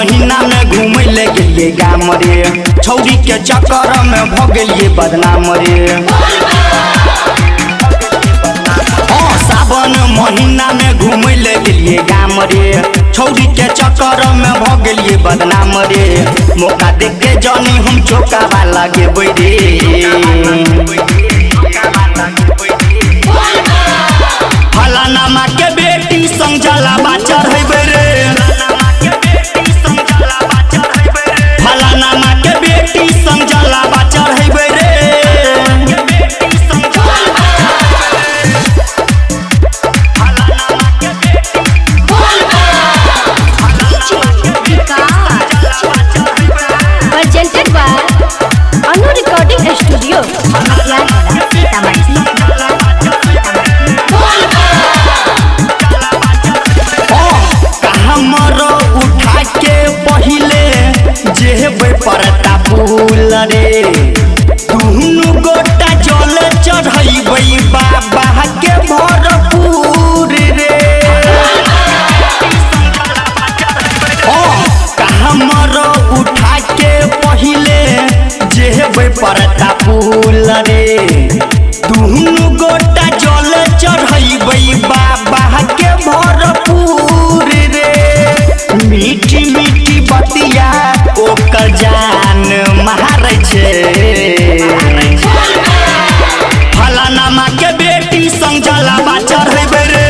महीना में घूमे ले गेलिए गाम रे, छौरी के चक्कर में भ गेलिए बदनाम रे। सावन महीना में घूमे ले गेलिए गाम रे, छौरी के चक्कर में भ गेलिए बदनाम रे। मौका देख के जानी हम चौका लागे रे। फलाना माँ के बेटी संग जलावा चढ़ेबे रे, फलाना माँ के बेटी संग जलावा चढ़ेबे रे। Presented by Anu Recording Studio, हमरो उठा के पहिले जेबे परता फूल रे, दुनु गोटा जल चढ़ैबै बाबा के भरपूर रे। हमरो उठा के पहिले जेबे परता फूल रे, दुनु गोटा जल चढ़ैबै बाबा के भरपूर रे। मीठी मीठी बतिया ओकर जान मारै छे। फलाना माँ के बेटी संग जलावा चढ़ेबे रे,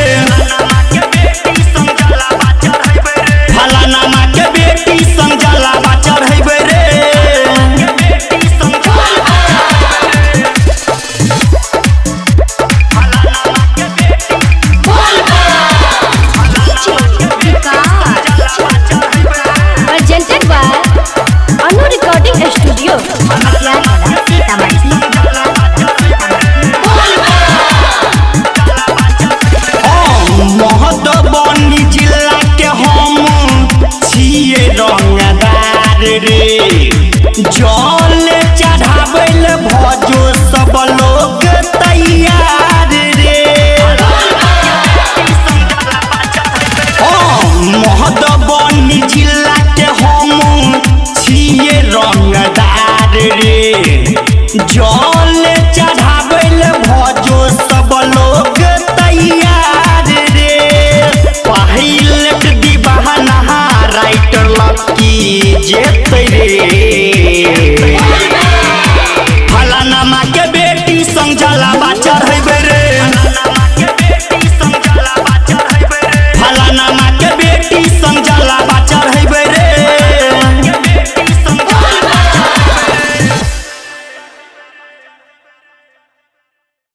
फलाना माँ के बेटी संग जलावा चढ़ेबे रे। presented by Anu Recording Studio, Madhubani जिला के हम छिए रंगदार रे, जल चढ़ाबै ले भजो सब लोग तैयार रे। मधुबनी जिला के हम छिए रंगदार रे, जल चढ़ाबै ले भजो सब लोग तैयार रे। पायलट दीवाना राइटर लकी जेतै रे, फलाना माँ के बेटी संग जलावा चढ़ेबे रे।